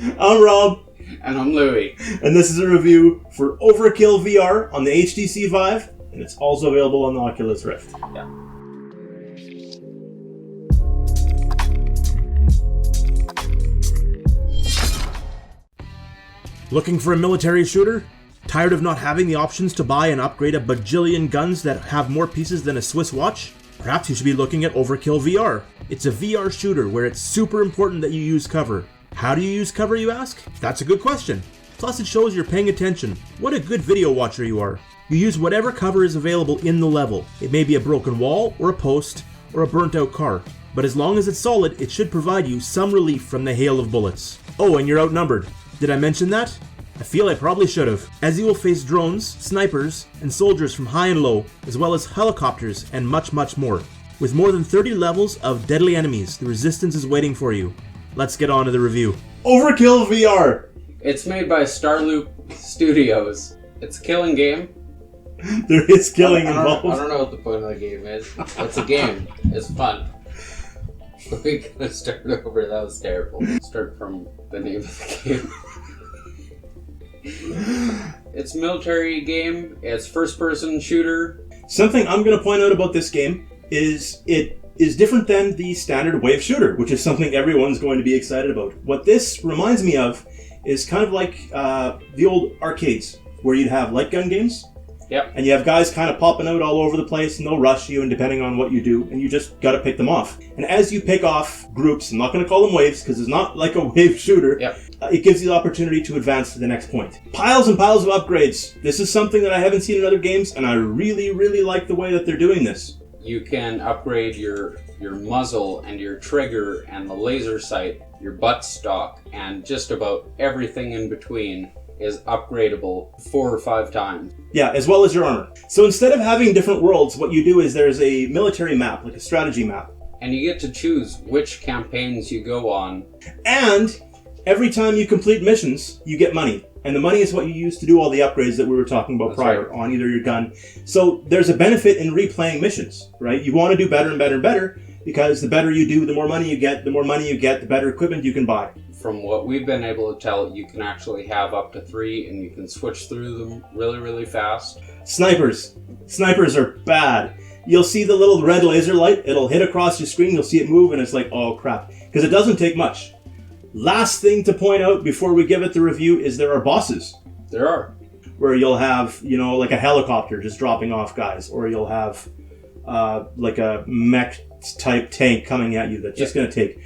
I'm Rob. And I'm Louie. And this is a review for Overkill VR on the HTC Vive, and it's also available on the Oculus Rift. Yeah. Looking for a military shooter? Tired of not having the options to buy and upgrade a bajillion guns that have more pieces than a Swiss watch? Perhaps you should be looking at Overkill VR. It's a VR shooter where it's super important that you use cover. How do you use cover, you ask? That's a good question. Plus it shows you're paying attention. What a good video watcher you are. You use whatever cover is available in the level. It may be a broken wall, or a post, or a burnt out car. But as long as it's solid, it should provide you some relief from the hail of bullets. Oh, and you're outnumbered. Did I mention that? I feel I probably should have, as you will face drones, snipers, and soldiers from high and low, as well as helicopters and much, much more. With more than 30 levels of deadly enemies, the resistance is waiting for you. Let's get on to the review. Overkill VR! It's made by Starloop Studios. It's a killing game. There is killing involved. I don't know what the point of the game is. It's a game. It's fun. We're gonna start over. That was terrible. Start from the name of the game. It's a military game. It's first-person shooter. Something I'm going to point out about this game is it is different than the standard wave shooter, which is something everyone's going to be excited about. What this reminds me of is kind of like the old arcades, where you'd have light gun games. Yep. And you have guys kind of popping out all over the place, and they'll rush you, and depending on what you do, and you just got to pick them off. And as you pick off groups, I'm not going to call them waves, because it's not like a wave shooter. Yep. It gives you the opportunity to advance to the next point. Piles and piles of upgrades. This is something that I haven't seen in other games, and I really, really like the way that they're doing this. You can upgrade your muzzle and your trigger and the laser sight, your butt stock, and just about everything in between is upgradable 4 or 5 times. Yeah, as well as your armor. So instead of having different worlds, what you do is there's a military map, like a strategy map. And you get to choose which campaigns you go on. And every time you complete missions, you get money. And the money is what you use to do all the upgrades that we were talking about prior on either your gun. So there's a benefit in replaying missions, right? You want to do better and better and better, because the better you do, the more money you get. The more money you get, the better equipment you can buy. From what we've been able to tell, you can actually have up to 3, and you can switch through them really, really fast. Snipers. Snipers are bad. You'll see the little red laser light. It'll hit across your screen. You'll see it move, and it's like, oh, crap. Because it doesn't take much. Last thing to point out before we give it the review is there are bosses. There are. Where you'll have, like a helicopter just dropping off guys. Or you'll have like a mech-type tank coming at you that's just going to take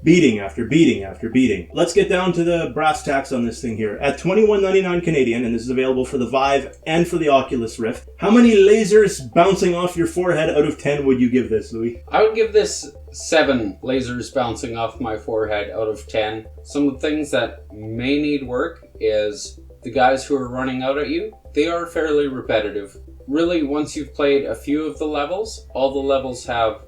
beating after beating after beating. Let's get down to the brass tacks on this thing here. At $21.99 Canadian, and this is available for the Vive and for the Oculus Rift, how many lasers bouncing off your forehead out of 10 would you give this, Louis? I would give this 7 lasers bouncing off my forehead out of 10. Some of the things that may need work is the guys who are running out at you. They are fairly repetitive. Really, once you've played a few of the levels, all the levels have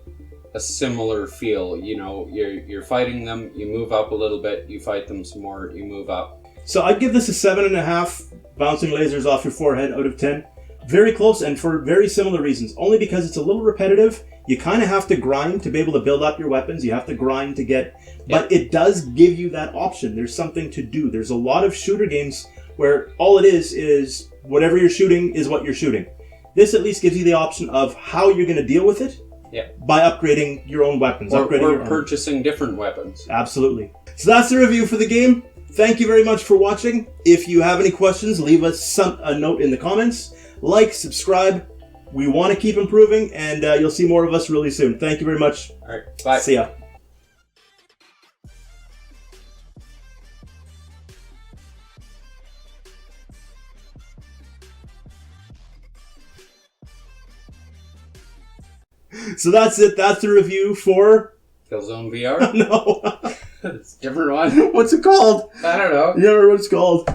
a similar feel. You're fighting them, you move up a little bit, you fight them some more, you move up. So I'd give this a 7.5 bouncing lasers off your forehead out of 10. Very close, and for very similar reasons. Only because it's a little repetitive. You kind of have to grind to be able to build up your weapons. You have to grind to get... But it does give you that option. There's something to do. There's a lot of shooter games where all it is whatever you're shooting is what you're shooting. This at least gives you the option of how you're going to deal with it. Yeah. By upgrading your own weapons. Or your purchasing different weapons. Absolutely. So that's the review for the game. Thank you very much for watching. If you have any questions, leave us a note in the comments. Like, subscribe. We want to keep improving, and you'll see more of us really soon. Thank you very much. All right. Bye. See ya. So that's it. That's the review for... Killzone VR? No. It's a different one. What's it called? I don't know. You remember what it's called?